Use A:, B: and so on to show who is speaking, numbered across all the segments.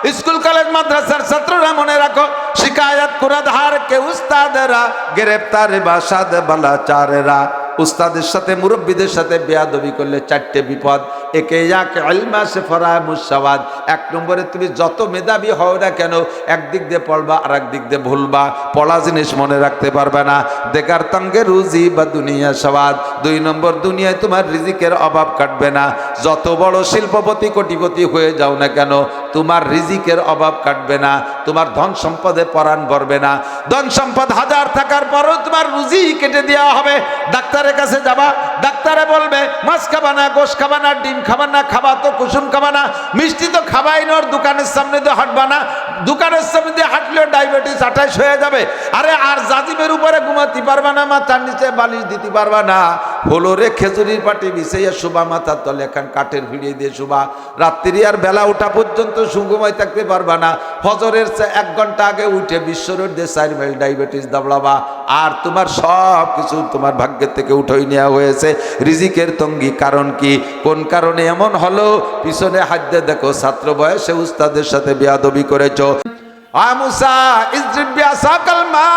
A: School college মাদ্রাসার ছাত্ররা মনে রাখো, শিকায়াত কুরাধার কে উস্তাদেরা, গ্রেপ্তারে বাসাদ বালাচারেরা। উস্তাদের সাথে মুরব্বীদের সাথে বেয়াদবি করলে চারটে বিপদ। একে এক ইলমা সে ফরায় মুসাওয়াদ। এক নম্বরে তুমি যত মেধাবী হও না কেন, একদিক দিয়ে পড়বা আর একদিক দিয়ে ভুলবা, পড়া জিনিস মনে রাখতে পারবে না। দেখার তঙ্গে রুজি বা দুনিয়া সওয়াদ। দুই নম্বর, দুনিয়ায় তোমার রিজিকের অভাব কাটবে না। যত বড় শিল্পপতি কোটিপতি হয়ে যাও না কেন, তোমার রিজিকের অভাব কাটবে না, তোমার ধন সম্পদে পরাণ ভরবে না। ধন সম্পদ হাজার থাকার পরও তোমার রুজি কেটে দেওয়া হবে। ডাক্তারের কাছে যাবা, ডাক্তারে বলবে মাছ খাবা না, গোশ খাবা না, ডিম খাবা না, খাবা তো কুসুম খাবা না, মিষ্টি তো খাবাই না, দোকানের সামনে দিয়ে হাঁটবা না, দোকানের সামনে দিয়ে হাঁটলেও ডায়াবেটিস 28 হয়ে যাবে। আরে আর জাজিমের উপরে ঘুমাতে পারবা না, মাথার নিচে বালিশ দিতে পারবা না, হলো রে খেজুরির পাটি বিছাইয়া শুবা, মাথার তলে এখন কাঠের ভিড়িয়ে দিয়ে শুবা, রাত্রি আর বেলা ওঠা পর্যন্ত সুঘুমায় থাকতে পারবা না। ফজরের 1 ঘন্টা আগে উঠে বিশ্বরোড দিয়ে 4 মাইল ডায়াবেটিস দাবড়াবা। আর তোমার সব কিছু তোমার ভাগ্যের থেকে উঠাই নেওয়া হয়েছে। রিজিকের তঙ্গি কারণ কি, কোন কারণে এমন হলো? পিছনে হাত দিয়ে দেখো, ছাত্র বয়সে উস্তাদের সাথে বেয়াদবি করেছো। মুসা ইজরিব বিআসাকাল মা,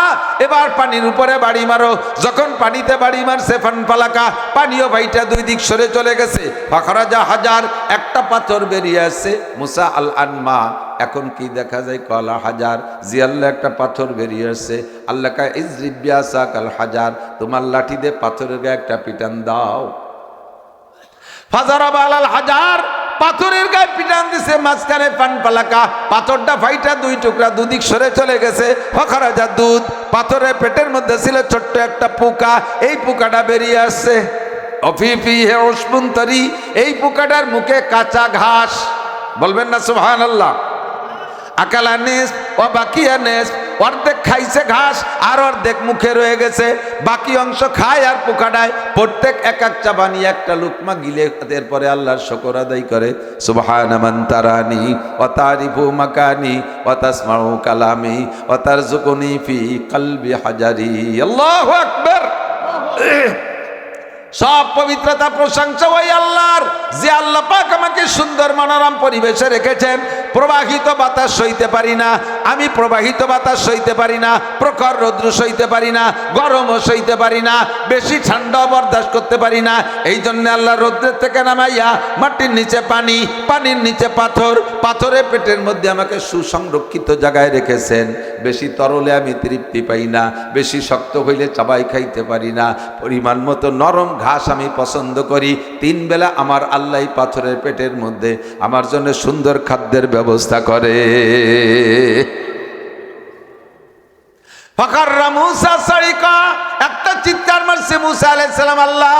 A: এবার পানির উপরে বাড়ি মারো। যখন পানিতে বাড়ি মারছে ফানফালাকা, পানিও ভাইটা দুই দিক সরে চলে গেছে। ফাখরাজা হাজার, একটা পাথর বেরিয়ে আসছে। মুসা আল আনমা, এখন কি দেখা যায়? কলা হাজার, জি আল্লাহ একটা পাথর বেরিয়ে আসছে। আল্লাহ কা ইজরিব বিআসাকাল হাজার, তোমার লাঠি দিয়ে পাথরের গায়ে একটা পিটান দাও। ফাজারাবা আলাল হাজার, পাথরের গায়ে পিটান দিছে, মাঝখানে ফানফালাকা, পাথরটা ফাইটা দুই টুকরা দুদিক সরে চলে গেছে। ফাখরাজা দুধ, পাথরের পেটের মধ্যে ছিল ছোট্ট একটা পোকা, এই পোকাটা বেরিয়ে আসছে। অফিফি হে উসমুন্তরি, এই পোকাটার মুখে কাঁচা ঘাস। বলবেন না সুবহানাল্লাহ? আকালানিস ও বাকিয়ানিস, অর্ধেক খাইছে ঘাস আর অর্ধেক মুখে রয়ে গেছে, বাকি অংশ খায় আর পোকাটায়। প্রত্যেক এক এক চাবানি একটা লুকমা গিলে এরপরে আল্লাহর শুকর আদায় করে। সুবহানা মান তারানি ওয়া তারিফু মাকানি ওয়া তাসমাউ কালামি ওয়া তারযুকুনি ফি কলবি হাজারি। আল্লাহু আকবার। সব পবিত্রতা প্রশংসা ওই আল্লাহর, যে আল্লাহ পাক আমাকে সুন্দর মনোরম পরিবেশে রেখেছেন। প্রবাহিত বাতাস সইতে পারি না আমি, প্রবাহিত বাতাস সইতে পারি না, প্রখর রৌদ্র সইতে পারি না, গরমও সইতে পারি না, বেশি ঠান্ডাও বরদাস্ত করতে পারি না। এই জন্য আল্লাহ রৌদ্রের থেকে নামাইয়া মাটির নিচে পানি, পানির নিচে পাথর, পাথরের পেটের মধ্যে আমাকে সুসংরক্ষিত জায়গায় রেখেছেন। বেশি তরলে আমি তৃপ্তি পাই না, বেশি শক্ত হইলে চাবাই খাইতে পারি না, পরিমাণ মতো নরম ঘাস আমি পছন্দ করি। 3 বেলা আমার আল্লাহ পাথরের পেটের মধ্যে আমার জন্য সুন্দর খাদ্যের ব্যবস্থা করে। ফাকাররা মুসা সারিকা, একটা চিৎকার মারছে মুসা আলাইহিস সালাম, আল্লাহ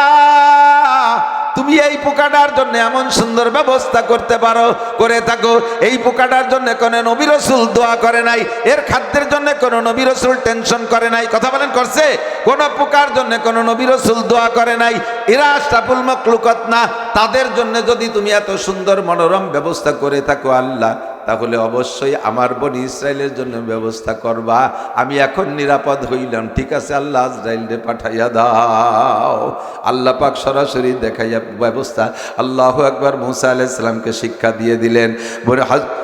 A: তুমি এই পোকাটার জন্য এমন সুন্দর ব্যবস্থা করতে পারো, করে থাকো। এই পোকাটার জন্য কোনো নবী রাসূল দোয়া করে নাই, এর খাদ্যের জন্য কোনো নবী রাসূল টেনশন করে নাই। কথা বলেন, করছে? কোন পোকার জন্য কোনো নবী রাসূল দোয়া করে নাই। এরা আশরাফুল মাখলুকাত না, তাদের জন্য যদি তুমি এত সুন্দর মনোরম ব্যবস্থা করে থাকো আল্লাহ, তাহলে অবশ্যই আমার বনি ইসরায়েলের জন্য ব্যবস্থা করবা। আমি এখন নিরাপদ হইলাম, ঠিক আছে আল্লাহ আজরাইলরে পাঠাইয়া দাও। আল্লাহ পাক সরাসরি দেখাইয়া ব্যবস্থা। আল্লাহু আকবার। মুসা আলাইহিস সালামকে শিক্ষা দিয়ে দিলেন।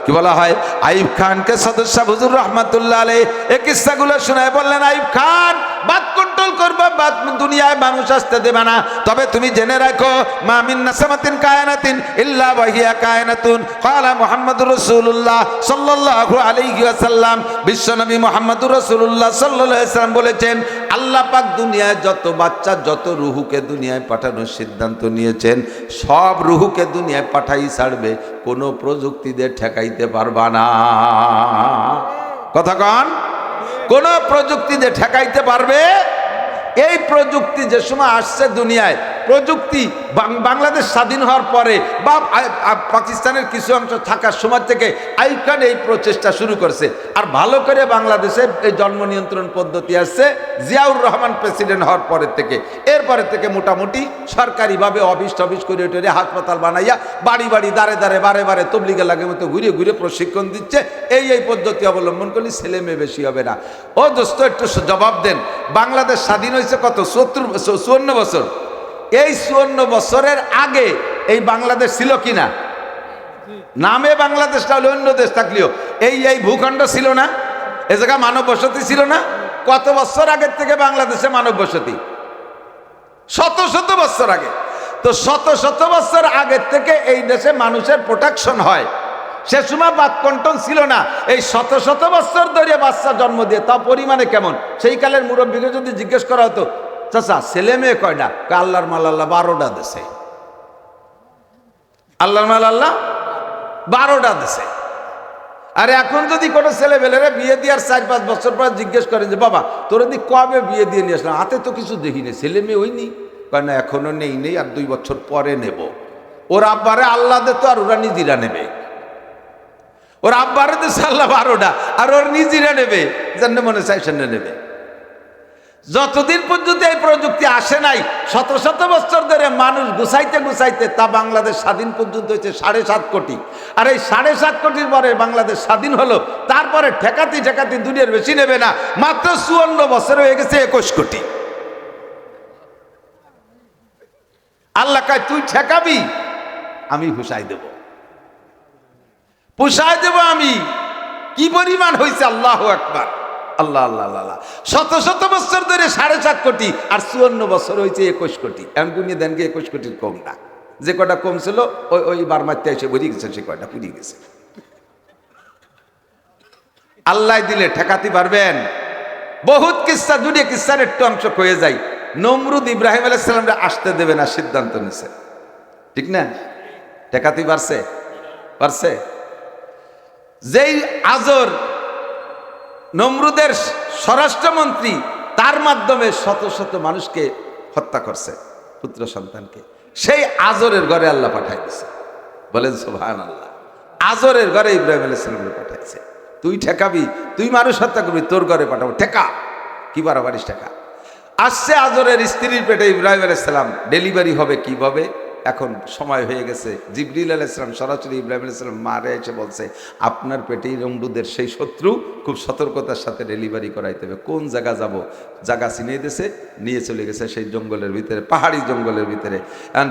A: কি বলা হয়, আইয়ুব খানকে সদস্য হুজুর রাহমাতুল্লাহ আলাইহি এই কিস্সাগুলো শোনায় বললেন, আইয়ুব খান বাদ কন্ট্রোল করবা, বাদ দুনিয়ায় মানুষ আসতে দেবে না। তবে তুমি জেনে রাখো, মা মিন নাসামাতিন কায়নাতিন ইল্লা ওয়া হিয়া কায়নাতুন। ক্বালা মুহাম্মাদুর রাসূলুল্লাহ সাল্লাল্লাহু আলাইহি ওয়াসাল্লাম, বিশ্বনবী মুহাম্মদুর রাসূলুল্লাহ সাল্লাল্লাহু আলাইহি ওয়াসাল্লাম বলেছেন, আল্লাহ পাক দুনিয়ায় যত বাচ্চা, যত রুহুকে দুনিয়ায় পাঠানোর সিদ্ধান্ত নিয়েছেন, সব রুহুকে দুনিয়ায় পাঠাই ছাড়বে, কোনো প্রযুক্তি দিয়ে ঠেকাইতে পারবা না। কথা কন? কোন প্রযুক্তি দিয়ে ঠেকাইতে পারবে? এই প্রযুক্তি যে সময় আসছে দুনিয়ায়, প্রযুক্তি বাংলাদেশ স্বাধীন হওয়ার পরে বা পাকিস্তানের কিছু অংশ থাকার সময় থেকে আইয়ুব খান এই প্রচেষ্টা শুরু করছে। আর ভালো করে বাংলাদেশে এই জন্ম নিয়ন্ত্রণ পদ্ধতি আসছে জিয়াউর রহমান প্রেসিডেন্ট হওয়ার পরের থেকে। এরপরে থেকে মোটামুটি সরকারিভাবে অফিস টফিস করে টোরে হাসপাতাল বানাইয়া বাড়ি বাড়ি দাঁড়ে দাঁড়ে বারে বারে তবলিগে লাগে মতো ঘুরে ঘুরে প্রশিক্ষণ দিচ্ছে। এই পদ্ধতি অবলম্বন করলে ছেলে মেয়ে বেশি হবে না। ও দোস্ত, একটু জবাব দেন, বাংলাদেশ স্বাধীন হয়েছে কত? 54 বছর। এই 54 বছরের আগে এই বাংলাদেশ ছিল কিনা? নামে বাংলাদেশটা হলে অন্য দেশ থাকলেও এই ভূখণ্ড ছিল না, এ জায়গা মানব বসতি ছিল না। কত বছর আগের থেকে বাংলাদেশে মানব বসতি? শত শত বছর আগে। তো শত শত বছর আগের থেকে এই দেশে মানুষের প্রোটেকশন হয়। সে সময় বাককণ্টন ছিল না। এই শত শত বছর ধরে বাচ্চা জন্ম দিয়ে, তা পরিমাণে কেমন? সেই কালের মুরব্বীকে যদি জিজ্ঞেস করা হতো, চাচা ছেলে মেয়ে কয়টা? আল্লাহর মাল আল্লাহ 12টা দেশে। আল্লাহর মাল আল্লাহ 12টা দেশে। আর এখন যদি কোনো ছেলে বেলেরা বিয়ে দেওয়ার 4-5 বছর পর জিজ্ঞেস করেন যে বাবা তোরা দি কবে বিয়ে দিয়ে নিয়ে আসলাম, হাতে তো কিছু দেখিনি, ছেলে মেয়ে হইনি। কয় না এখনো নেই, আর 2 বছর পরে নেব। ওর আব্বারে আল্লাহ দে তো, আর ওরা নিজেরা নেবে। ওর আব্বারে তো আল্লাহ 12টা, আর ওর নিজেরা নেবে, যেন মনে চাই সেটা নেবে। যতদিন পর্যন্ত এই প্রযুক্তি আসে নাই, শত শত বছর ধরে মানুষ গুছাইতে গুছাইতে তা বাংলাদেশ স্বাধীন পর্যন্ত হয়েছে 7.5 কোটি। আর এই 7.5 কোটির পরে বাংলাদেশ স্বাধীন হলো, তারপরে ঠেকাতি ঠেকাতি দুনিয়ার বেশি নেবে না, মাত্র 54 বছর হয়ে গেছে 21 কোটি। আল্লাহ কয় তুই ঠেকাবি, আমি পুষাই দেব, পুষাই দেব আমি। কি পরিমাণ হয়েছে! আল্লাহু আকবার, আল্লাহ আল্লাহ আল্লাহ। শত শত বছর ধরে 7.5 কোটি, আর 54 বছর হয়েছে 21 কোটি। এমন গুনিয়ে দেন কি 21 কোটির কম না। যে কটা কম ছিল ওই বারমাত্তে এসে বেরিয়ে গেছে, সে কয়টা পুড়িয়ে গেছে। আল্লাহ দিলে ঠেকাতে পারবেন? বহুত কিস্সা, দুনিয়া কিস্সার একটু অংশ হয়ে যায়। নমরুদ ইব্রাহিম আলাইহিস সালামকে আসতে দেবে না সিদ্ধান্ত নিছে, ঠিক না? ঠেকাতে পারছে? পারছে। যেই আজর নমরুদের স্বরাষ্ট্রমন্ত্রী, তার মাধ্যমে শত শত মানুষকে হত্যা করছে, পুত্র সন্তানকে, সেই আজরের ঘরে আল্লাহ পাঠাই দিছে। বলেন সুবহানাল্লাহ। আজরের ঘরে ইব্রাহিম আলাইহিস সালামকে পাঠাইছে। তুই ঠেকাবি, তুই মানুষ হত্যা করবি, তোর ঘরে পাঠাবো, ঠেকা। কি বাড়াবাড়িস ঠেকা। আসছে আজরের স্ত্রীর পেটে ইব্রাহিম আলাইহিস সালাম, ডেলিভারি হবে কিভাবে? এখন সময় হয়ে গেছে। জিবরিল আলাইহিস সালাম সরাসরি ইব্রাহিম আলাইহিস সালাম মারে এসে বলছে, আপনার পেটেই নমরুদের সেই শত্রু, খুব সতর্কতার সাথে ডেলিভারি করাইতে হবে। কোন জায়গা যাব? জায়গা চিনিয়ে দিয়েছে, নিয়ে চলে গেছে সেই জঙ্গলের ভিতরে, পাহাড়ি জঙ্গলের ভিতরে।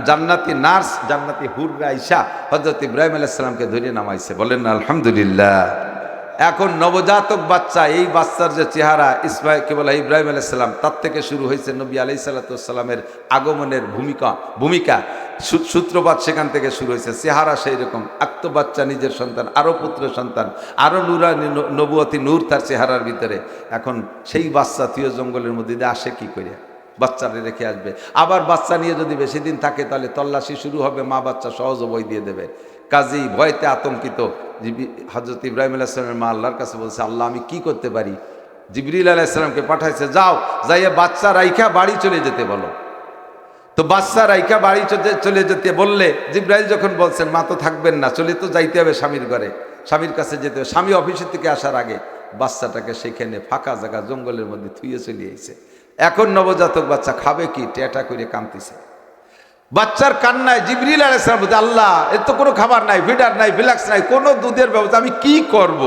A: জান্নাতি নার্স, জান্নাতি হুররা আইসা হযরত ইব্রাহিম আলাইহিস সালামকে ধরে নামাইছে। বলেন আলহামদুলিল্লাহ। এখন নবজাতক বাচ্চা, এই বাচ্চার যে চেহারা, ইব্রাহিম আলাইহিস সালাম, তার থেকে শুরু হয়েছে নবী আলাইহিস সালামের আগমনের ভূমিকা সূত্রপাত সেখান থেকে শুরু হয়েছে। চেহারা সেই রকম, আক্ত বাচ্চা, নিজের সন্তান, আরো পুত্র সন্তান, আরো নূরানি নবুয়তি নূর তার চেহারার ভিতরে। এখন সেই বাচ্চা তুই জঙ্গলের মধ্যে দিয়ে আসে কি করে? বাচ্চারে রেখে আসবে। আবার বাচ্চা নিয়ে যদি বেশি দিন থাকে তাহলে তল্লাশি শুরু হবে, মা বাচ্চা সহজ বই দিয়ে দেবে। কাজী ভয়তে আতঙ্কিত হযরত ইব্রাহিম আলাইহিস সালামের মা আল্লাহর কাছে বলছে, আল্লাহ আমি কি করতে পারি? জিবরিল আলাইহিস সালামকে পাঠাইছে, যাও যাইয়া বাচ্চা রাইখা বাড়ি চলে যেতে বলো। তো বাচ্চা রাইখা বাড়ি চলে যেতে বললে, জিবরাইল যখন বলছেন মা তো থাকবেন না, চলে তো যাইতে হবে স্বামীর ঘরে, স্বামীর কাছে যেতে হবে। স্বামী অফিসের থেকে আসার আগে বাচ্চাটাকে সেখানে ফাঁকা জায়গা জঙ্গলের মধ্যে থুয়ে চলে এসেছে। এখন নবজাতক বাচ্চা খাবে কি? টেটা করে কাঁদতেছে। বাচ্চার কান্নায় জিবরিল আলাইহিস সালাম বলতে, আল্লাহ এর তো কোনো খাবার নাই, ফিডার নাই, বিলাক্স নাই, কোনো দুধের ব্যবস্থা, আমি কি করব?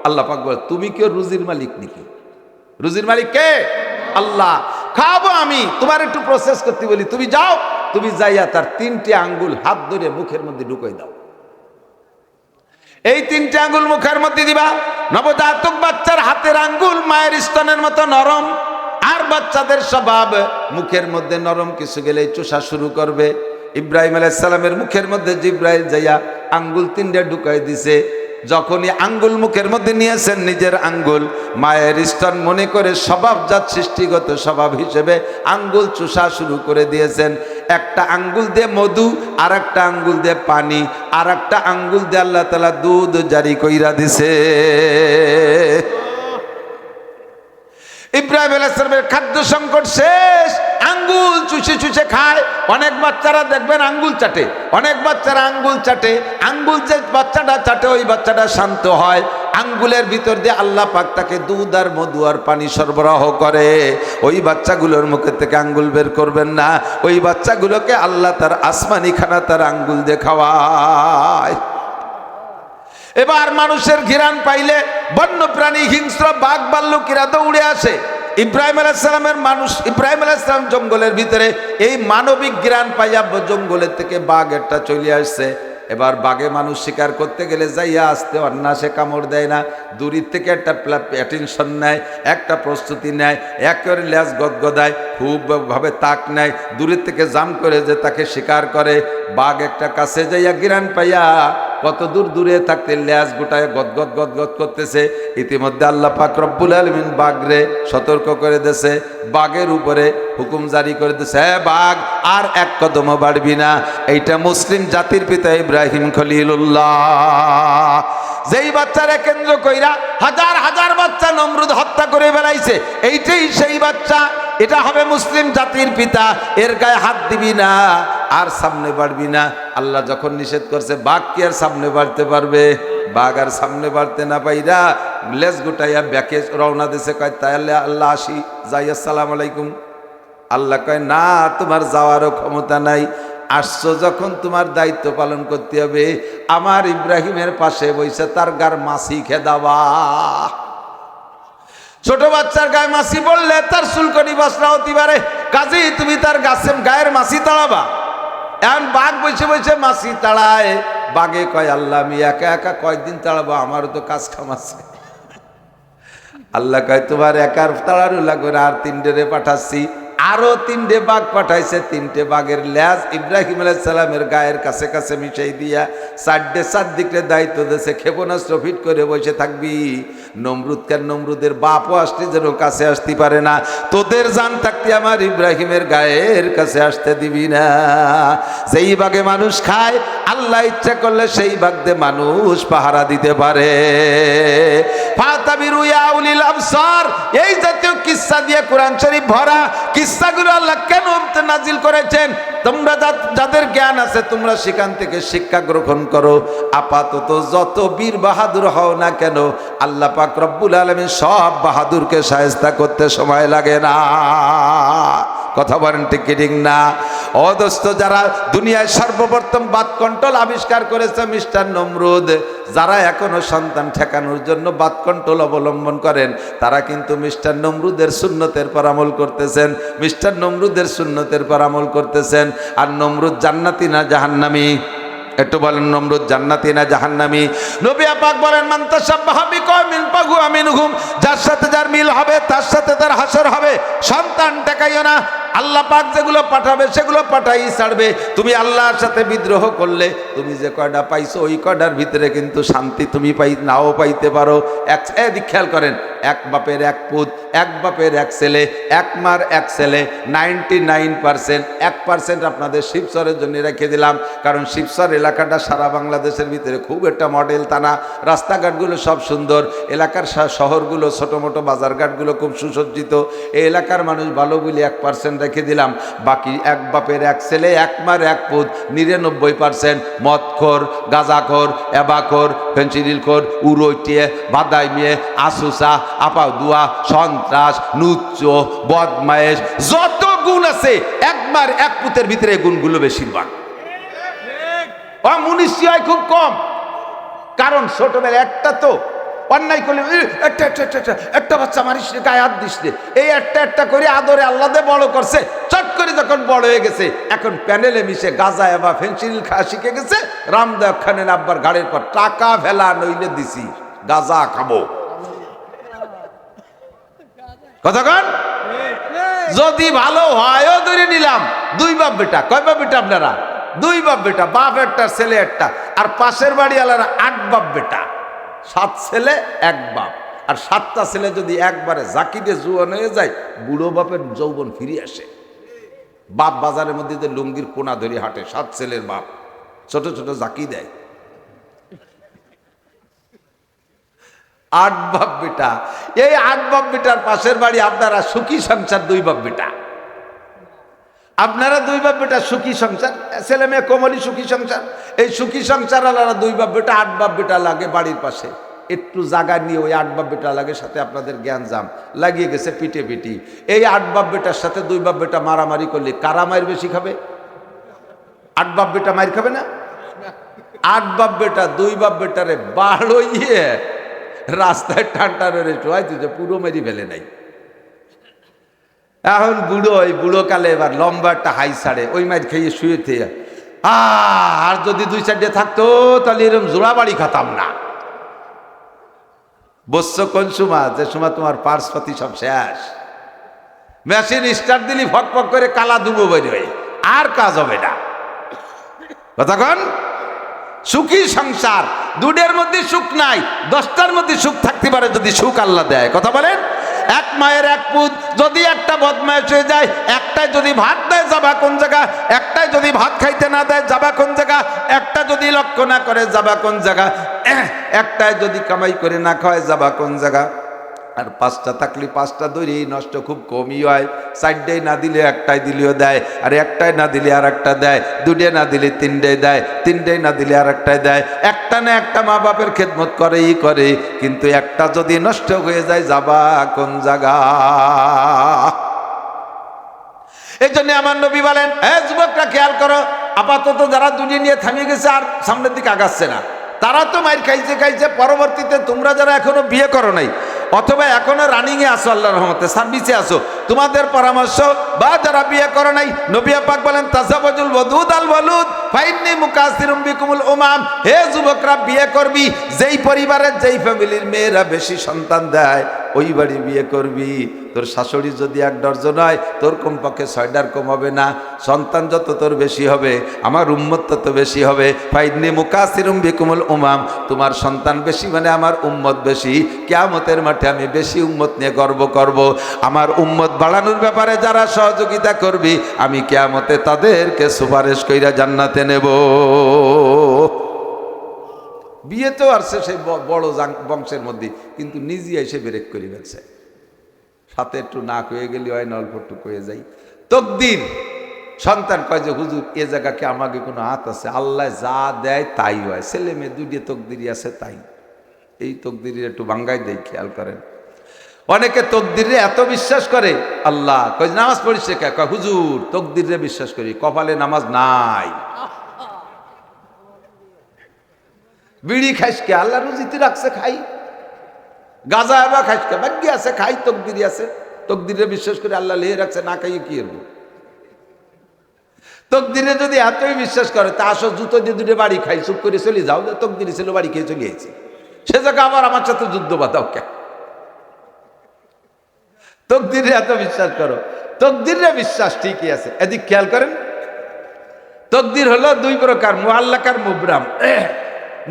A: আল্লাহ পাক বলে, তুমি কি রুজির মালিক নাকি? রুজির মালিক কে? আল্লাহ। খাবো আমি, তোমার একটু প্রসেস করতে বলি, তুমি যাও, তুমি যাইয়া তার 3টে আঙ্গুল হাত ধরে মুখের মধ্যে ঢুকাই দাও। এই 3টে আঙ্গুল মুখের মধ্যে দিবা। নবজাতক বাচ্চার হাতের আঙ্গুল মায়ের স্তনের মতো নরম, আর বাচ্চাদের স্বভাব মুখের মধ্যে নরম কিছু গেলেই চোষা শুরু করবে। ইব্রাহিম আলাইহিস সালামের মুখের মধ্যে জিবরাইল যাইয়া আঙ্গুল 3টে ঢুকাই দিছে। যখনই আঙ্গুল মুখের মধ্যে নিয়েছেন, নিজের আঙ্গুল মায়ের স্তন মনে করে স্বভাবজাত সৃষ্টিগত স্বভাব হিসেবে আঙ্গুল চুষা শুরু করে দিয়েছেন। একটা আঙ্গুল দিয়ে মধু, আর একটা আঙ্গুল দিয়ে পানি, আর একটা আঙ্গুল দিয়ে আল্লাহ তাআলা দুধ জারি কইরা দিছে। ইব্রাহিম আলাইহিস সালামের খাদ্য সংকট শেষ, আঙ্গুল চুষে চুষে খায়। অনেক বাচ্চারা দেখবেন আঙ্গুল চাটে, অনেক বাচ্চারা আঙ্গুল চাটে। আঙ্গুল যে বাচ্চাটা চাটে ওই বাচ্চাটা শান্ত হয়। আঙ্গুলের ভিতর দিয়ে আল্লাহ পাক তাকে দুধ আর মধু আর পানি সরবরাহ করে। ওই বাচ্চাগুলোর মুখের থেকে আঙ্গুল বের করবেন না, ওই বাচ্চাগুলোকে আল্লাহ তার আসমানি খানা তার আঙ্গুল দিয়ে খাওয়ায়। এবার মানুষের ঘিরান পাইলে বন্য প্রাণী, হিংস্র বাঘ ভাল্লুকিরা দৌড়ে আসে। ইব্রাহিম আলাইহিস সালাম জঙ্গলের ভিতরে এই মানবিক ঘিরান পাইয়া জঙ্গলের থেকে বাঘ একটা চলে আসছে। এবার বাঘে মানুষ শিকার করতে গেলে যাইয়া আসতে অন্যাসে কামড় দেয় না, দূরের থেকে একটা অ্যাটেনশন নেয়, একটা প্রস্তুতি নেয়, একেবারে ল্যাজ গদগদায়, খুব ভাবে তাক নেয়, দূরের থেকে জাম করে যে তাকে শিকার করে। বাঘ একটা কাছে যাইয়া গিরান পাইয়া কত দূর দূরে থাকতে ল্যাজ গোটায় গদগদ গদগদ করতেছে। ইতিমধ্যে আল্লাহ পাক রব্বুল আলামিন বাঘরে সতর্ক করে দিয়েছে, বাঘের উপরে হুকুম জারি করে দিয়েছে, হ্যাঁ বাঘ আর এক কদমও বাড়বি না। এইটা মুসলিম জাতির পিতা ইব্রাহিম খলিলুল্লাহ, যেই বাচ্চারা কেন্দ্র কইরা হাজার হাজার বাচ্চা নমরুদ হত্যা করে বেড়াইছে, এইটাই সেই বাচ্চা। এটা হবে মুসলিম জাতির পিতা, এর গায়ে হাত দিবি না আর সামনে বাড়বি না। আল্লাহ যখন নিষেধ করছে, বাঘ কি আর সামনে বাড়তে পারবে? বাঘ আর সামনে বাড়তে না পাইরা লেজ গোটাইয়া ব্যাকে রওনা দিছে, কয় তাহলে আল্লাহ আসি, যাই, আসসালামু আলাইকুম। আল্লাহ কয় না, তোমার যাওয়ারও ক্ষমতা নাই, আসছো যখন তোমার দায়িত্ব পালন করতে হবে। আমার ইব্রাহিমের পাশে বইসে তার গার মাছি খেদাবা। ছোট বাচ্চার গায়ে মাছি পড়লে তার চুলকনি বসরা হতে পারে, কাজেই তুমি তার গায়ের মাছি তাড়াবা। এখন বাঘ বসে বসে মাছি তাড়ায়। বাঘে কয়, আল্লাহ আমি একা একা কয়দিন তাড়াবো, আমারও তো কাজ কাম আছে। আল্লাহ কয় তোমার একার তাড়ারও লাগবে না, আর তিনটে পাঠাচ্ছি। আরো তিনটে বাঘ পাঠাইছে, তিনটে বাঘের ল্যাজ ইব্রাহিম আলাইহিস সালামের গায়ের কাছে কাছে মিশাই দিয়া চারদিকে দায়িত্ব দিয়েছে, ক্ষেপণাস্ত্র ফিট করে বসে থাকবি। নমরুদের বাপও আসতে যেন কাছে আসতে পারে না, তোদের জান থাকতে আমার ইব্রাহিমের গায়ের কাছে আসতে দিবি না। সেই বাঘে মানুষ খায়, আল্লাহ ইচ্ছা করলে সেই বাঘে মানুষ পাহারা দিতে পারে। ফাতাবিরু ইয়া উলিল আবসার, এই জাতীয় কিসসা দিয়ে কোরআন শরীফ ভরা। কিসসাগুলো আল্লাহ কেন নাজিল করেছেন? তোমরা যাদের জ্ঞান আছে তোমরা সেখান থেকে শিক্ষা গ্রহণ করো। আপাতত যত বীর বাহাদুর হও না কেন, আল্লাহ পাক রব্বুল আলামিন সব বাহাদুরকে শায়েস্তা করতে সময় লাগে না। কথা বলেন ঠিক কি ঠিক না? অদস্ত যারা দুনিয়ায় সর্বপ্রথম বাত কন্ট্রোল আবিষ্কার করেছে মিস্টার নমরুদ, যারা এখনো সন্তান ঠেকানোর জন্য বাত কন্ট্রোল অবলম্বন করেন, তারা কিন্তু মিস্টার নমরুদের সুন্নতের পর আমল করতেছেন, মিস্টার নমরুদের সুন্নতের পর আমল করতেছেন। আর নমরুদ জান্নাতি না জাহান্নামী? একটু বলেন, নমরুদ জান্নাতি না জাহান্নামী? নবী পাক বলেন, মান তাশাব্বাহা বিকওমিন ফাহুয়া মিনহুম, যার সাথে যার মিল হবে তার সাথে তার হাসর হবে। সন্তান ঠেকাইও না, আল্লাহ পাক যেগুলো পাঠাবে সেগুলো পাঠাই ছাড়বে। তুমি আল্লাহর সাথে বিদ্রোহ করলে তুমি যে কয়টা পাইছো ওই কয়টার ভিতরে কিন্তু শান্তি তুমি নাও পাইতে পারো। এদিক খেয়াল করেন, এক বাপের এক পুত, এক বাপের এক ছেলে, এক মার এক ছেলে, 99%। 1% আপনাদের শিবচরের জন্য রেখে দিলাম, কারণ শিবচর এলাকাটা সারা বাংলাদেশের ভিতরে খুব একটা মডেল থানা, রাস্তাঘাটগুলো সব সুন্দর, এলাকার শহরগুলো ছোটো মোটো বাজারঘাটগুলো খুব সুসজ্জিত। এই এলাকার মানুষ ভালো বলে 1% রেখে দিলাম। বাকি এক বাপের এক ছেলে, এক মার এক পুত, 99% মদখোর, গাঁজাখোর, এবাখোর, ফেন্সিডিলখোর, উরৈটিয়ে, বাদাই মেয়ে, আসুসা, আপাও দুয়া, সন্ত্রাস, নুচ্চ, বদমায়েশ, যত গুণ আছে এক মার এক পুতের ভিতরে গুণগুলো বেশিরভাগ। অমনীষী হয় খুব কম, কারণ ছোটবেলা একটা তো অন্যায় করলে একটা বাচ্চা মারিস রে, গায়ে হাত দিস রে, এই একটা করে আদরে আল্লাহ বড় করছে। চট করে যখন বড় হয়ে গেছে, এখন প্যানেলে মিশে গাঁজা বা ফেন্সিডিল খাওয়া শিখে গেছে। রামদেব খানের আব্বার গাড়ির পর টাকা ফেলা নইলে দিছি গাঁজা খাবো। কতক্ষণ যদি ভালো হয়ও ধরে নিলাম, দুই বাপ বেটা। কয় বাপ বেটা আপনারা? দুই বাপ বেটা, বাপ একটা ছেলে একটা। আর পাশের বাড়ি আলারা 8 বাপ বেটা, 7 ছেলে 1 বাপ। আর 7টা ছেলে যদি একবারে জাকিতে জুয়ান হয়ে যায়, বুড়ো বাপের যৌবন ফিরে আসে। বাপ বাজারের মধ্যে যে লুঙ্গির কোনা ধরে হাঁটে, 7 ছেলের বাপ, ছোট ছোট জাকি দেয়। 8 বাপ বেটা। এই 8 বাপ বেটার পাশের বাড়ি আপনারা সুখী সংসার, 2 বাপ বেটা। আপনারা 2 বাপ বেটা সুখী সংসার, ছেলে মেয়ে কোমলি সুখী সংসার। এই সুখী সংসার আলাদা 2 বাপ বেটা, 8 বাপ বেটা লাগে বাড়ির পাশে। একটু জায়গা নিয়ে ওই 8 বাপ বেটা লাগে, সাথে আপনাদের জ্ঞান জাম লাগিয়ে গেছে পিটে পিটি। এই 8 বাপ বেটার সাথে 2 বাপ বেটা মারামারি করলে কারা মায়ের বেশি খাবে? 8 বাপ বেটা মায়ের খাবে না? 8 বাপ বেটা 2 বাপ বেটারে বাড়ইয়ে রাস্তায় টানটারে টোয়াই তুই পুরো মেরি ফেলে নাই। এখন বুড়ো, ওই বুড়ো কালে এবার লম্বা একটা হাই ছাড়ে, ওই মাইর খেয়ে শুয়ে থেকে আর যদি 2-4টে থাকতো তাহলে এরকম জোড়া বাড়ি খাতাম না। বসছো কোন সময়? যে সময় তোমার পার্সপাতি সব শেষ, মেশিন স্টার্ট দিলি ফক ফক করে কালা দুবো বের হয়ে, আর কাজ হবে না। কতক্ষণ সুখী সংসার, দুধের মধ্যে সুখ নাই, 10টার মধ্যে সুখ থাকতে পারে যদি সুখ আল্লাহ দেয়। কথা বলেন, এক মায়ের এক পুত যদি একটা বদমাইশ হয়ে যায়, একটাই যদি ভাত দেয় যাবা কোন জায়গা, একটাই যদি ভাত খাইতে না দেয় যাবা কোন জায়গা, একটা যদি লক্ষ্য না করে যাবা কোন জায়গা, একটাই যদি কামাই করে না খায় যাবা কোন জায়গা। আর 5টা থাকলে 5টা দৈরেই নষ্ট খুব কমই হয়। 4টাই না দিলে একটাই দিলেও দেয়, আর একটাই না দিলে আর একটা দেয়, 2টে না দিলে 3টে দেয়, 3টাই না দিলে আর একটাই দেয়। একটা না একটা মা বাপের খেদমত করেই করে, কিন্তু একটা যদি নষ্ট হয়ে যায় যাবা কোন জায়গা। এই জন্য আমার নবী বলেন, যুবকরা খেয়াল করো, আপাতত যারা দুনিয়া নিয়ে থামিয়ে গেছে আর সামনের দিকে আগাচ্ছে না, তারা তো মাইর খাইছে খাইছে। পরবর্তীতে তোমরা যারা এখনো বিয়ে করো নাই অথবা এখনো রানিং এ আসো, আল্লাহর রহমতে সার্ভিসে আসো, তোমাদের পরামর্শ, বা যারা বিয়ে করো নাই, নবী পাক বলেন তাজাওয়াজুল ওয়াদুদ আল ওয়ালুদ ফাইন্নী মুকাসিরুম বিকুমুল উমাম। হে যুবকরা, বিয়ে করবি যেই পরিবারের যেই ফ্যামিলির মেয়েরা বেশি সন্তান দেয় ওই বাড়ি বিয়ে করবি। তোর শাশুড়ি যদি 1 ডজন হয়, তোর কমপক্ষে 6টার কম হবে না। সন্তান যত তোর বেশি হবে, আমার উম্মত তত বেশি হবে। ফাইন্নী মুকাসিরুম বিকুমুল উমাম, তোমার সন্তান বেশি মানে আমার উম্মত বেশি। কিয়ামতের মাঠে আমি বেশি উম্মত নিয়ে গর্ব করব। আমার উম্মত বাড়ানোর ব্যাপারে যারা সহযোগিতা করবি, আমি কিয়ামতে তাদেরকে সুপারিশ কইরা জান্নাতে নেব। বিয়ে তো আসছে সেই বড় বংশের মধ্যে, কিন্তু নিজে এসে ব্রেক করে ফেলছে। সাথে একটু নাক হয়ে গেলে হয়, না অল্প একটু হয়ে যাই। তকদির, সন্তান কয় যে হুজুর এ জায়গাকে আমাকে কোনো হাত আছে? আল্লাহ যা দেয় তাই হয়। ছেলে মেয়ে 2টে তকদিরই আছে, তাই এই তকদিরের একটু ভাঙ্গাই দেয়, খেয়াল করেন। অনেকে তকদিরে এত বিশ্বাস করে, আল্লাহ কয় নামাজ পড়িস কে? কয় হুজুর তকদিরে বিশ্বাস করি, কপালে নামাজ নাই। বিড়ি খাইস কে? আল্লাহ রুজিতে রাখছে, খাই। গাঁজা এবার খাইস কে? ভাগ্য আছে, খাই। তকদিরি আছে, তকদিরে বিশ্বাস করে আল্লাহ লিয়ে রাখছে, না খাইয়ে কি করবো? তকদিরে যদি এতই বিশ্বাস করে, তা আসো জুতো দিয়ে 2টে বাড়ি খাই, চুপ করে চলে যাও। তকদিরে ছিল বাড়ি খেয়ে চলে আইছি, সে জায়গা আবার আমার সাথে যুদ্ধ বাঁধাও কে? তকদিরে এত বিশ্বাস করো, তকদিরে বিশ্বাস ঠিকই আছে। এদিক খেয়াল করেন, তকদির হলো 2 প্রকার, মুআল্লাক আর মুবরাম।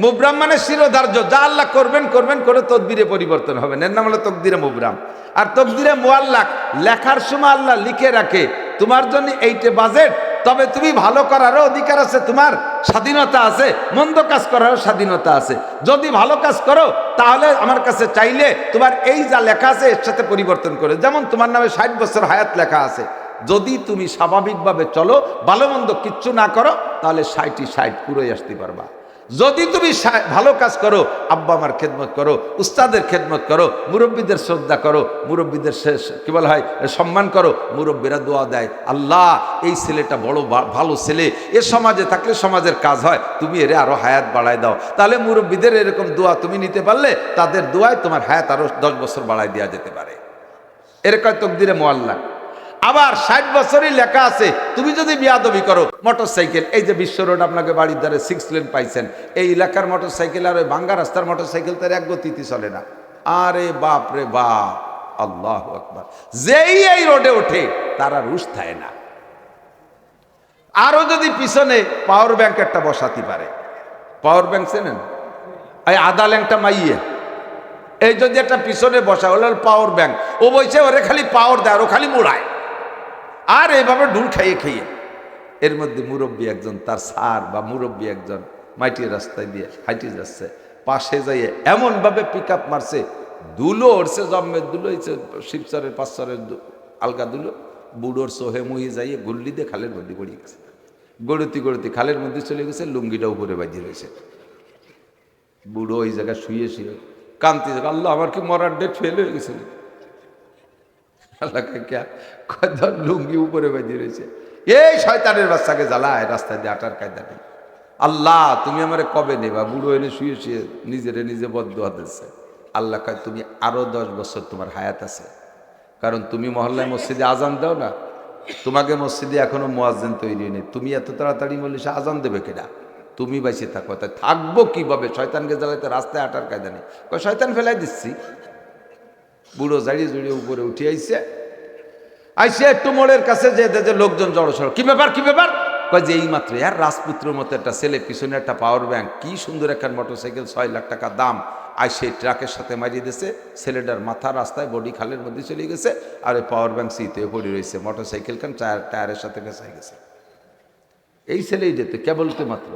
A: মুবরাম মানে শিরোধার্য, যা আল্লাহ করবেন করবেন, করে তদবিরে পরিবর্তন হবে, এর নাম হলো তকদিরে মুবরাম। আর তকদিরে মুআল্লাক, লেখার সময় আল্লাহ লিখে রাখে তোমার জন্য এইটে বাজেট, তবে তুমি ভালো করারও অধিকার আছে, তোমার স্বাধীনতা আছে, মন্দ কাজ করারও স্বাধীনতা আছে। যদি ভালো কাজ করো তাহলে আমার কাছে চাইলে তোমার এই যা লেখা আছে এর সাথে পরিবর্তন করে, যেমন তোমার নামে 60 বছর হায়াত লেখা আছে। যদি তুমি স্বাভাবিকভাবে চলো, ভালো মন্দ কিচ্ছু না করো, তাহলে 60ই 60 পুরোই আসতে পারবা। যদি তুমি ভালো কাজ করো, আব্বা আমার খেদমত করো, উস্তাদের খেদমত করো, মুরব্বীদের শ্রদ্ধা করো, মুরব্বীদের কি বলা হয় সম্মান করো, মুরব্বীরা দোয়া দেয়, আল্লাহ এই ছেলেটা বড় ভালো ছেলে, এ সমাজে থাকলে সমাজের কাজ হয়, তুমি এর আরো হায়াত বাড়ায় দাও। তাহলে মুরব্বীদের এরকম দোয়া তুমি নিতে পারলে, তাদের দোয়ায় তোমার হায়াত আরো 10 বছর বাড়ায় দেওয়া যেতে পারে। এরকম তকদিরে মুআল্লাক। আবার 60 বছরই লেখা আছে, তুমি যদি বিয়াদবি করো, মোটর সাইকেল, এই যে বিশ্ব রোড আপনাকে বাড়ির ধারে 6 লেন পাইছেন, এই এলাকার মোটর সাইকেল আর ওই ভাঙ্গা রাস্তার মোটর সাইকেল তার এক গতিতে চলে না। আরে বাপ রে বাপ, আল্লাহু আকবার। যেই এই রোডে ওঠে তার আর হুঁশ থাকে না। আরো যদি পিছনে পাওয়ার ব্যাংক একটা বসাতে পারে, পাওয়ার ব্যাংক চেনেন, এই আদা ল্যাংটা মাইয়ে, এই যদি একটা পিছনে বসা হলো পাওয়ার ব্যাংক, ও বলছে ওরে খালি পাওয়ার দেয়, ও খালি মোড়ায়, আর এইভাবে ঢুল খাইয়ে খাইয়ে। এর মধ্যে মুরব্বী একজন, তার সার বা মুরব্বী একজন মাটির রাস্তায় দিয়ে হাইটে যাচ্ছে, পাশে যাইয়ে এমন ভাবে পিক আপ মারছে, দুলো ওরছে, জম্মের দুলো হয়েছে, শিবচরের 5 আলগা দুলো, বুড়োর সোহে মুহি যাইয়ে গুল্লি দিয়ে খালের মধ্যে পড়িয়ে গেছে। গড়তি গড়তি খালের মধ্যে চলে গেছে, লুঙ্গিটা উপরে বাজিয়ে রয়েছে। বুড়ো ওই জায়গায় শুয়ে শুয়ে কান্তি, আল্লাহ আমার কি মরার ডেট ফেল হয়ে গেছে? আল্লাহ লুঙ্গি উপরে বাজিয়ে রয়েছে। এই শয়তানের বাচ্চাকে জ্বালায়, রাস্তায় দিয়ে আটার কায়দা নেই। আল্লাহ তুমি আমারে কবে নেবা? বুড়ো এনে শুয়ে শুয়ে নিজেরে নিজে বদদুয়া দিচ্ছে। আল্লাহ কয় তুমি আরো 10 বছর তোমার হায়াত আছে, কারণ তুমি মহল্লায় মসজিদে আজান দাও না, তোমাকে মসজিদে এখনো মুয়াজ্জিন তৈরি নেই, তুমি এত তাড়াতাড়ি বললে সে আজান দেবে কেডা? তুমি বাইসে থাকো, তাই থাকবো কিভাবে? শয়তানকে জ্বালাইতে রাস্তায় আটার কায়দা নেই। শয়তান ফেলাই দিচ্ছি। বুড়ো জাড়িয়ে জড়িয়ে উপরে উঠে আইসে একটু মোড়ের কাছে যে লোকজন জড়সড়, কি ব্যাপার কি ব্যাপার? কয় যে এই মাত্র আর রাজপুত্রের মতো একটা ছেলে, পিছনে একটা পাওয়ার ব্যাংক, কি সুন্দর একটা মোটরসাইকেল, 6 লাখ টাকা দাম, আর সেই ট্রাকের সাথে মারিয়ে দিয়েছে। ছেলেটার মাথা রাস্তায় বডি খালের মধ্যে চলে গেছে, আর ওই পাওয়ার ব্যাংক সিতে পড়ে রয়েছে, মোটরসাইকেল খান টায়ারের সাথে ফেঁসাই গেছে। এই ছেলেই যেত কেবল তো মাত্র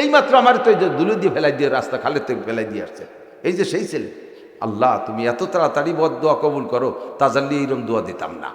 A: এই মাত্র আমার তো এই যে দুলে দিয়ে ফেলাই দিয়ে রাস্তা খালের থেকে ফেলাই দিয়ে আসছে, এই যে সেই ছেলে। আল্লাহ তুমি এত তাড়াতাড়ি বদদোয়া কবুল করো, তাজাল্লি এইরকম দোয়া দিতাম না।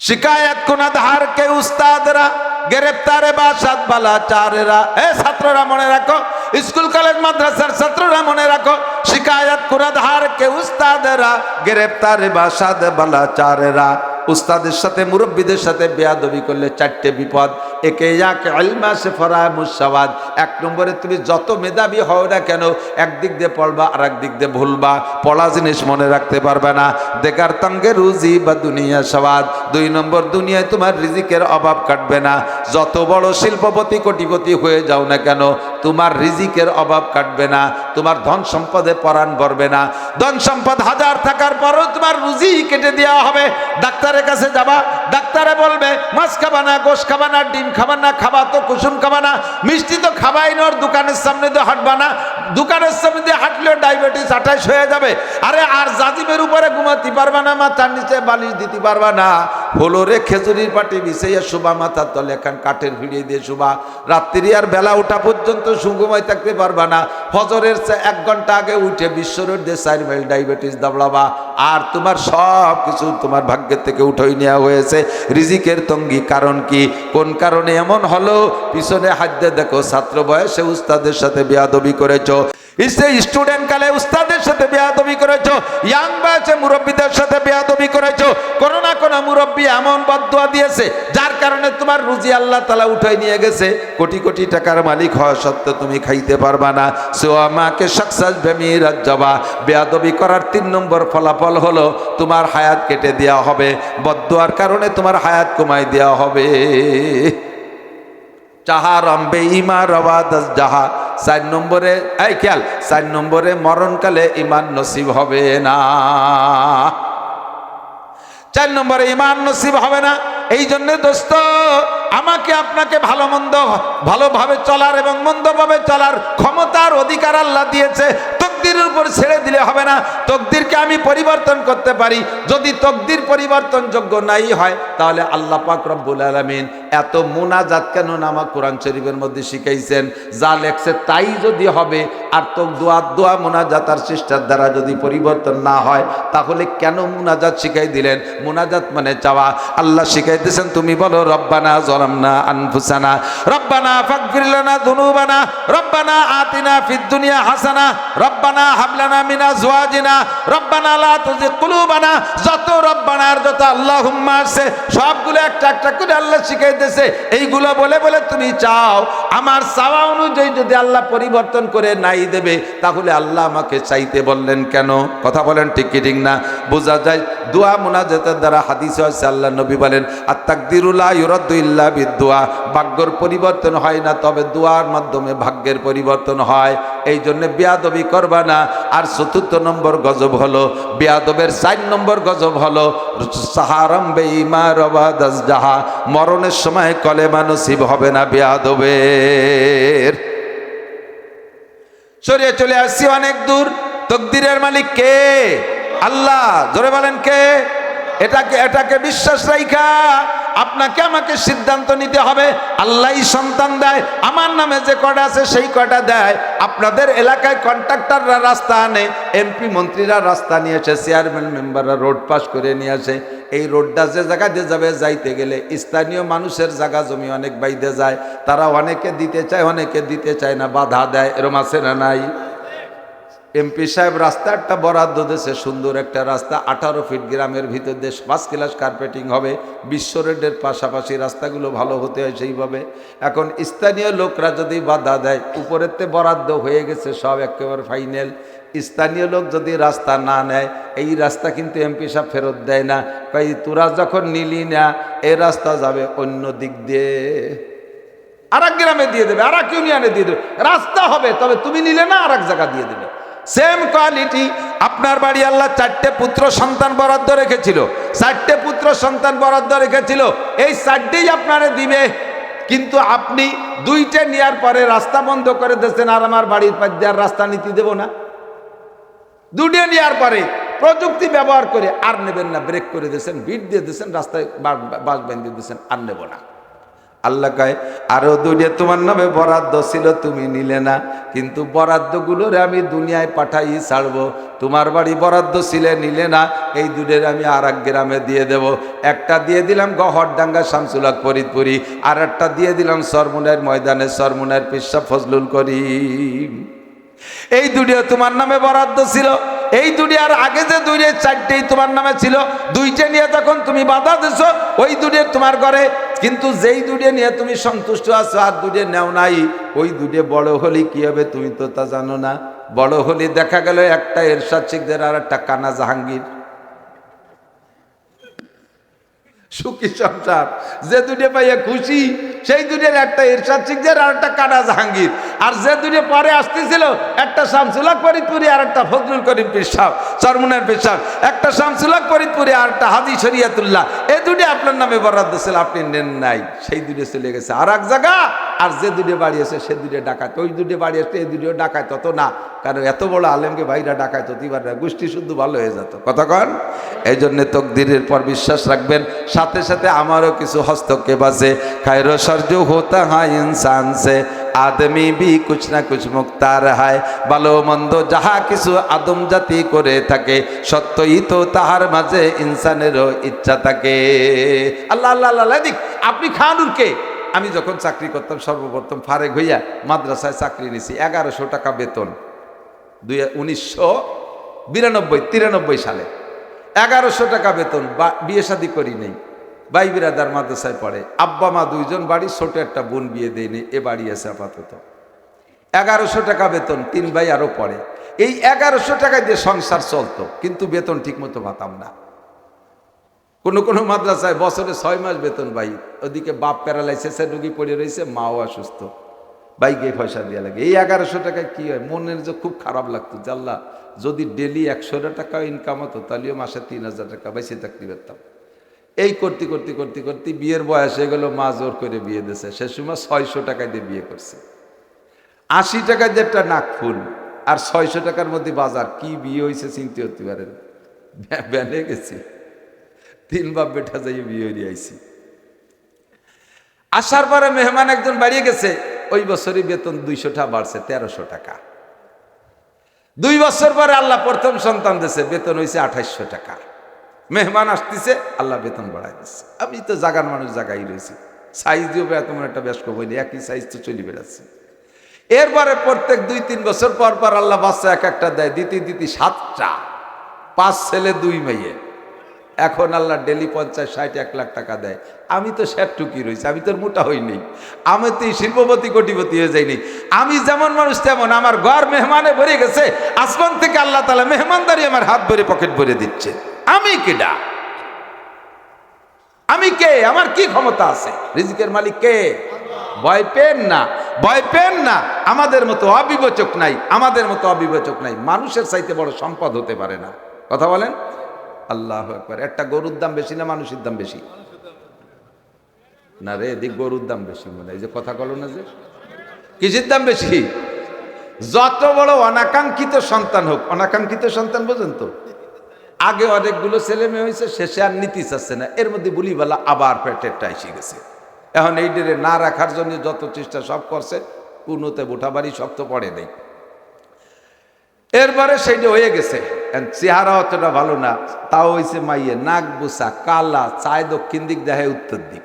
A: শিকায়ত কুনাধার কে উস্তাদরা, গ্রেপ্তারে বাসাত বালা চারেরা। এ ছাত্ররা মনে রাখো, স্কুল কলেজ মাদ্রাসার ছাত্ররা মনে রাখো, শিকায়ত কুনাধার কে উস্তাদরা, গ্রেপ্তারে বাসাত বালা চারেরা। উস্তাদের সাথে মুরব্বীদের সাথে বেয়াদবি করলে 4টে বিপদ। একে এক ইলমা সে ফরা মুসাওয়াদ। 1 নম্বরে তুমি যত মেধাবী হও না কেন, একদিক দিয়ে পড়বা আর একদিক দিয়ে ভুলবা, পড়া জিনিস মনে রাখতে পারবে না। দেখার তঙ্গে রুজি বা দুনিয়া সওয়াদ। 2 নম্বর, দুনিয়ায় তোমার রিজিকের অভাব কাটবে না। যত বড় শিল্পপতি কোটিপতি হয়ে যাও না কেন, তোমার রিজিকের অভাব কাটবে না, তোমার ধন সম্পদে পরাণ ভরবে না। ধন সম্পদ 1000 থাকার পরও তোমার রুজি কেটে দেওয়া হবে। ডাক্তারের কাছে যাবা, ডাক্তারে বলবে মাছ খাবা না, গোশ খাবা না, ডিম খাবা না, খাবা তো কুসুম খাবা না, মিষ্টি তো খাবাই না, দোকানের সামনে দিয়ে হাঁটবা না, দোকানের সামনে দিয়ে হাঁটলেও ডায়াবেটিস 28 হয়ে যাবে। আরে আর জাজিমের উপরে ঘুমাতে পারবা না, মাথার নিচে বালিশ দিতে পারবা না, হলোরে খেজুরির পাটি বিছাইয়া শুবা, মাথার তলে এখন কাঠের ভিড়িয়ে দিয়ে শুবা, রাত্রি আর বেলা ওঠা পর্যন্ত সুঘুমাই থাকতে পারবা না। ফজরের 1 ঘন্টা আগে উঠে বিশ্ব রোড দিয়ে 4 মাইল ডায়াবেটিস দাবড়াবা। আর তোমার সব কিছু তোমার ভাগ্যের থেকে উঠাই নেওয়া হয়েছে। রিজিকের তঙ্গি কারণ কি? কোন কারণে এমন হলো? পিছনে হাত দিয়ে দেখো, ছাত্র বয়সে উস্তাদের সাথে বেয়াদবি করেছো, স্টুডেন্ট কালে উস্তাদের সাথে বেয়াদবি করেছো, ইয়াং বয়সে মুরব্বীদের সাথে বেয়াদবি করেছো। কোনো না কোনো মুরব্বী এমন বদদুয়া দিয়েছে যার কারণে তোমার রুজি আল্লাহ তাআলা উঠাই নিয়ে গেছে। কোটি কোটি টাকার মালিক হওয়া সত্ত্বেও তুমি খাইতে পারবা না। সোয়ামাকে সাকসাস বেমিরাজ যাবা। বেয়াদবি করার 3 নম্বর ফলাফল হলো তোমার হায়াত কেটে দেওয়া হবে, বদদুয়ার কারণে তোমার হায়াত কমাই দেওয়া হবে। চাহারম বেঈমা রওয়াদাস জাহা। 4 নম্বরে এই খেয়াল, 4 নম্বরে মরণকালে ঈমান নসিব হবে না। 4 নম্বরে ঈমান নসিব হবে না। এই জন্য দোস্ত, আমাকে আপনাকে ভালো মন্দ ভালোভাবে চলার এবং মন্দভাবে চলার ক্ষমতার অধিকার আল্লাহ দিয়েছে। তকদিরের উপর ছেড়ে দিলে হবে না। তকদিরকে আমি পরিবর্তন করতে পারি। যদি তকদির পরিবর্তন যোগ্য নাই হয়, তাহলে আল্লাহ পাক রব্বুল আলামিন এত মুনাজাত কেন নামা কোরআন শরীফের মধ্যে শিখাইছেন? যা লেখছে তাই যদি হবে, আর তো দোয়া মুনাজাত আর চেষ্টার দ্বারা যদি পরিবর্তন না হয়, তাহলে কেন মুনাজাত শিখাই দিলেন? মুনাজাত মানে চাওয়া। আল্লাহ শিখাইতেছেন, তুমি বলো রব্বানা যালামনা আনফুসানা, রব্বানা ফাগফির লানা যুনুবানা, রব্বানা আতিনা ফিদ দুনিয়া হাসানা, রব্বানা হাব লানা মিন আজওয়াজিনা, রব্বানা লা তুযিগ কুলুবানা। যত রব্বানা আর যত আল্লাহুম্মা আছে, সবগুলো একটা একটা করে আল্লাহ শিখাইতেছে। এইগুলো বলে বলে তুমি চাও। আমার চাওয়া অনুযায়ী যদি আল্লাহ পরিবর্তন করে নাই দেবে, তাহলে আল্লাহ আমাকে চাইতে বললেন কেন? কথা বলেন ঠিক কি ঠিক না? বোঝা যায় দোয়া মুনাজাতের দ্বারা। হাদিসে আছে, আল্লাহ নবী বলেন, আত-তাকদিরু লা ইউরাদ্দু ইল্লা বিদ-দুআ। ভাগ্যের পরিবর্তন হয় না, তবে দোয়ার মাধ্যমে ভাগ্যের পরিবর্তন হয়। এই জন্য বেয়াদবি করবা না। আর 4 নম্বর গজব হলো, বেয়াদবের 4 নম্বর গজব হলো সাহারাম বেঈমা রওয়াদাস জাহা। মরণের সময় কলেমা নসিব হবে না বেয়াদবের। সরিয়ে চলে আসছি অনেক দূর। তকদিরের মালিক কে? আল্লাহ। জোরে বলেন কে? এটাকে বিশ্বাস রাখা আপনাকে আমাকে সিদ্ধান্ত নিতে হবে। আল্লাহই সন্তান দেয়। আমার নামে যে কটা আছে সেই কটা দেয়। আপনাদের এলাকায় কন্ট্রাক্টররা রাস্তা আনে, এমপি মন্ত্রীরা রাস্তা নিয়ে আসে, চেয়ারম্যান মেম্বাররা রোড পাস করে নিয়ে আসে। এই রোডটা যে জায়গা দিয়ে যাবে, যাইতে গেলে স্থানীয় মানুষের জায়গা জমি অনেক বাইদে যায়। তারা অনেকে দিতে চায়, অনেকে দিতে চায় না, বাধা দেয়। এরম আছে না নাই? এমপি সাহেব রাস্তা একটা বরাদ্দ দিয়েছে, সুন্দর একটা রাস্তা 18 ফিট গ্রামের ভিতর দিয়ে 5 ক্লাস কার্পেটিং হবে, বিশ্ব রোডের পাশাপাশি রাস্তাগুলো ভালো হতে হয় সেইভাবে। এখন স্থানীয় লোকরা যদি বাধা দেয়, উপরেতে বরাদ্দ হয়ে গেছে সব একেবারে ফাইনাল, স্থানীয় লোক যদি রাস্তা না নেয়, এই রাস্তা কিন্তু এমপি সাহেব ফেরত দেয় না, কই তোরা যখন নিলি না এই রাস্তা যাবে অন্য দিক দিয়ে, আর এক গ্রামে দিয়ে দেবে, আর এক ইউনিয়নে দিয়ে দেবে, রাস্তা হবে তবে তুমি নিলে না, আর এক জায়গা দিয়ে দেবে। সেম কোয়ালিটি আপনার বাড়ি আল্লাহ 4টে পুত্র সন্তান বরাদ্দ রেখেছিল, 4টে পুত্র সন্তান বরাদ্দ রেখেছিল, এই 4টেই আপনারে দিবে, কিন্তু আপনি 2টে নেওয়ার পরে রাস্তা বন্ধ করে দিয়েছেন, আর আমার বাড়ির পাশ দিয়ে আর রাস্তা নিতে দেবো না। 2টে নেওয়ার পরে প্রযুক্তি ব্যবহার করে আর নেবেন না, ব্রেক করে দিয়েছেন, বিট দিয়ে দিয়েছেন, রাস্তায় বাস বেঁধে দিয়েছেন, আর নেব না। আল্লাহ কয় আরো 2টে তোমার নামে বরাদ্দ ছিল, তুমি নিলে না, কিন্তু বরাদ্দগুলোরে আমি দুনিয়ায় পাঠাই ছাড়বো। তোমার বাড়ি বরাদ্দ ছিলে, নিলে না, এই 2টের আমি আর এক গ্রামে দিয়ে দেব। একটা দিয়ে দিলাম গহরডাঙ্গা শামসুল হক ফরিদপুরি, আর একটা দিয়ে দিলাম সরমুনার ময়দানে সরমুনার পিসা ফজলুল করিম। এই 2টে তোমার নামে বরাদ্দ ছিল, এই 2টে আর আগে যে 2টে 4টেই তোমার নামে ছিল, 2টে নিয়ে তখন তুমি বাধা দিছো, ওই 2টে তোমার ঘরে, কিন্তু যেই 2টে নিয়ে তুমি সন্তুষ্ট আছো আর 2টে নেও নাই, ওই 2টে বড় হলে কি হবে তুমি তো তা জানো না। বড় হলে দেখা গেল একটা এরশাদ শিকদার আর একটা কানা জাহাঙ্গীর, সুখী সংসার, যে 2টে পাইয়া খুশি, সেই 2টের একটা এরশাদ শিকদার আর একটা কানা জাহাঙ্গীর, আর যে 2টে পরে আসতেছিল, একটা শামসুল হক ফরিদপুরি আর একটা ফজলুল করিম পীর সাহেব চরমুনার পীর সাহেব, একটা শামসুল হক ফরিদপুরি আর একটা হাজী শরিয়াতুল্লাহ, এই 2টে আপনার নামে বরাদ্দ ছিল, আপনি নেন নাই, সেই 2টে চলে গেছে আর এক জায়গা। আর যে 2টে বাড়ি আছে সে 2টে ডাকাত, ওই 2টে বাড়ি আসতে এই 2টেও ডাকাত হতো না, কারণ এত বড় আলেমকে ভাইরা ডাকাত হতে পারে না, গোষ্ঠী শুদ্ধ ভালো হয়ে যেত। কথা কন, এই জন্য তকদিরের পর বিশ্বাস রাখবেন, সাথে সাথে আমারও কিছু হস্তক্ষেপ আছে। খায়র সরজু হোতা হ্যাঁ ইনসান সে আদমি ভি কুছ না কুছ মুক্তার হয়, ভালো মন্দ যাহা কিছু আদম জাতি করে থাকে, সত্যই তো তাহার মাঝে ইনসানেরও ইচ্ছা থাকে। আল্লাহ আল্লাহ আল্লাহ। দিক আপনি খানুর কে? আমি যখন চাকরি করতাম সর্বপ্রথম ফারেক হইয়া মাদ্রাসায় চাকরি নিছি, 1100 টাকা বেতন, 1992-93 সালে 1100 টাকা বেতন, বিয়ে শাদী করি নেই, ভাই বিরাদার মাদ্রাসায় পড়ে, আব্বা মা 2জন, বাড়ি, ছোট একটা বোন বিয়ে দেয়নি, এ বাড়ি আছে আপাতত। 1100 টাকা বেতন, 3 ভাই আরো পড়ে, এই 1100 টাকা দিয়ে সংসার চলতো, কিন্তু বেতন ঠিক মতো পাতাম না। কোনো মাদ্রাসায় বছরে 6 মাস বেতন ভাই, ওদিকে বাপ প্যারালাইসিসের রোগী পড়ে রয়েছে, মাও অসুস্থ, ভাইকে পয়সা দেওয়া লাগে। এই 1100 টাকায় কি হয়? মনের যে খুব খারাপ লাগতো, যে আল্লাহ যদি ডেলি 100 টাকা ইনকাম হতো, তাহলেও মাসে 3000 টাকা বেঁচে থাকতে পারতাম। এই করতে করতে করতে করতে বিয়ের বয়স হয়ে গেল, মা জোর করে বিয়ে দিয়েছে, সে সময় 600 টাকা দিয়ে বিয়ে করছে। 80 টাকা দিয়ে একটা নাক ফুল, আর 600 টাকার মধ্যে বাজার, কি বিয়ে হয়েছে চিনতে হতে পারেন, ব্যানে গেছি, 3 বাপ বেটা যাই বিয়ে হয়ে আইছি। আসার পরে মেহমান একজন বাড়িয়ে গেছে, ওই বছরই বেতন 200 টাকা বাড়ছে, 1300 টাকা। 2 বছর পরে আল্লাহ প্রথম সন্তান দিয়েছে, বেতন হয়েছে 2800 টাকা। মেহমান আসতেছে, আল্লাহ বেতন বাড়াই দিচ্ছে। আমি তো জাগার মানুষ, জাগাই রয়েছি, সাইজ দিও তেমন একটা বেশ কবই, একই সাইজ তো চলে বেড়াচ্ছে। এরপরে প্রত্যেক 2-3 বছর পর পর আল্লাহ বাচ্চা এক একটা দেয়, দিতে 7টা, 5 ছেলে 2 মেয়ে। এখন আল্লাহ ডেলি 50-60-1 লাখ টাকা দেয়। আমি তো টুকি রয়েছি, আমি তো মোটা হইনি, আমি তো শিল্পপতি কোটিপতি হয়ে যাইনি। আমি যেমন মানুষ তেমন, আমার ঘর মেহমানে ভরে গেছে, আসমান থেকে আল্লাহ তাআলা মেহমানদারি আমার হাত ভরে পকেট ভরে দিচ্ছে। আমি কেডা? আমি কে? আমার কি ক্ষমতা আছে? রিজিকের মালিক কে? ভয় পেন না, ভয় পেন না। আমাদের মতো অবিবেচক নাই, আমাদের মতো অবিবেচক নাই। মানুষের চাইতে বড় সম্পদ হতে পারে না। কথা বলেন আল্লাহু আকবার। একটা গরুর দাম বেশি না মানুষের দাম বেশি? না রে, এদিক গরুর দাম বেশি মনে হয়। যে কথা বলো না, যে কিসের দাম বেশি? যত বড় অনাকাঙ্ক্ষিত সন্তান হোক, অনাকাঙ্ক্ষিত সন্তান বোঝেন তো, আগে অনেকগুলো ছেলে মেয়ে হয়েছে, শেষে আর নীতি চাচ্ছে না, এর মধ্যে বলিবেলা আবার পেটেরটা এসে গেছে। এখন এই ডেরে না রাখার জন্য যত চেষ্টা সব করছে, কোনোতে বোঠাবাড়ি শক্ত পড়ে নেই। এরপরে সেইটা হয়ে গেছে, চেহারা অতটা ভালো না, তাও হয়েছে মাইয়ে, নাক বুসা, কালা, চায় দক্ষিণ দিক, দেখায় উত্তর দিক,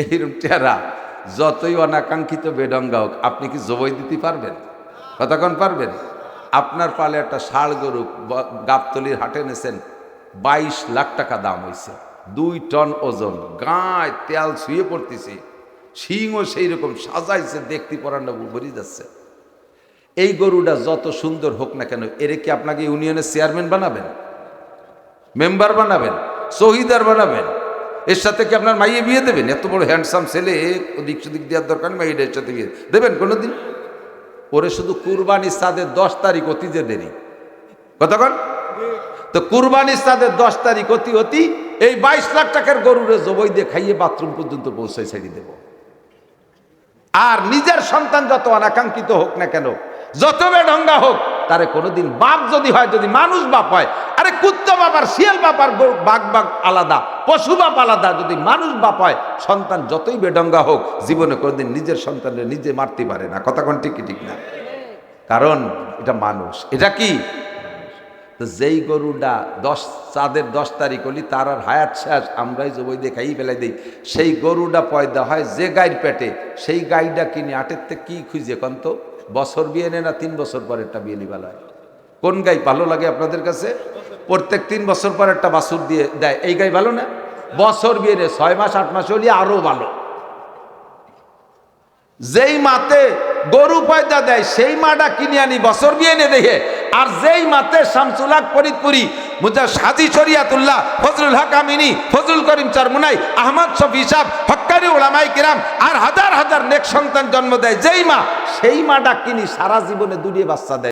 A: এইরকম চেহারা। যতই অনাকাঙ্ক্ষিত বেডঙ্গা হোক, আপনি কি জবাই দিতে পারবেন? কতক্ষণ পারবেন? আপনার পালে একটা ষাঁড় গরু গাবতলির হাটে নেছেন, 22 লাখ টাকা দাম হয়েছে, 2 টন ওজন, গায়ে তেল শুয়ে পড়তেছে, শিংও সেই রকম সাজাইছে, দেখতে পরান্ন ভরি যাচ্ছে। এই গরুটা যত সুন্দর হোক না কেন, এর কি আপনাকে ইউনিয়নের চেয়ারম্যান বানাবেন, মেম্বার বানাবেন, শহীদার বানাবেন? এর সাথে কি আপনার মাইয়ে বিয়ে দেবেন? এত বড় হ্যান্ডসাম ছেলে, ওদিক সেদিক দেওয়ার দরকার নেই, মাইয়ের সাথে বিয়ে দেবেন কোনোদিন? ওরে শুধু কুরবানির চাঁদের 10 তারিখ অতি যে দেরি, কতক্ষণ তো কুরবানির চাঁদের 10 তারিখ অতি এই 22 লাখ টাকার গরুরে জবই দিয়ে খাইয়ে বাথরুম পর্যন্ত পৌঁছায় ছেড়ে দেব। আর নিজের সন্তান যত অনাকাঙ্ক্ষিত হোক না কেন, যত বেঢঙ্গা হোক, তারে কোনোদিন বাপ যদি হয়, যদি মানুষ বাপ হয়, আরে কুত্তা বাপ আর শিয়াল বাপ আর বাঘ আলাদা, পশু বাপ আলাদা, যদি মানুষ বাপ হয়, সন্তান যতই বেঢঙ্গা হোক, জীবনে কোনোদিন নিজের সন্তানের নিজে মারতে পারে না। কথা কোন ঠিক ঠিক না? কারণ এটা মানুষ। এটা কি? তো যেই গরুটা চাঁদের 10 তারিখ হলি, তার আর হায়াত শেষ, আমরাই জবই দিয়ে খাই ফেলাই দিই। সেই গরুটা পয়দা হয় যে গাইর পেটে, সেই গাইটা কিনে আটের থেকে কি খুঁজে কন তো? বছর বিয়ে নেয় না 3 বছর পর একটা বিয়ে নিবাল হয়? কোন গাই ভালো লাগে আপনাদের কাছে? প্রত্যেক 3 বছর পর একটা বাছুর দিয়ে দেয়, এই গাই ভালো না? বছর বিয়ে নেয় 6 মাস 8 মাস হলি আরো ভালো। যেই মাতে গরু পয়দা দেয়, সেই মাটা কিনে আনি বছর বিয়ে এনে দেখে। আর যেই মাতে শামসুল হক ফরিদপুরি, হাজী শরিয়াতুল্লাহ, ফজলুল হক আমিনী, ফজলুল করিম চরমুনাই, আহমদ শফি সাহেব, হক্কানি উলামায়ে কিরাম আর হাজার হাজার নেক সন্তান জন্ম দেয় যেই মা, সেই মাটা কিনি সারা জীবনে দুনিয়ে বাচ্চা দেয়।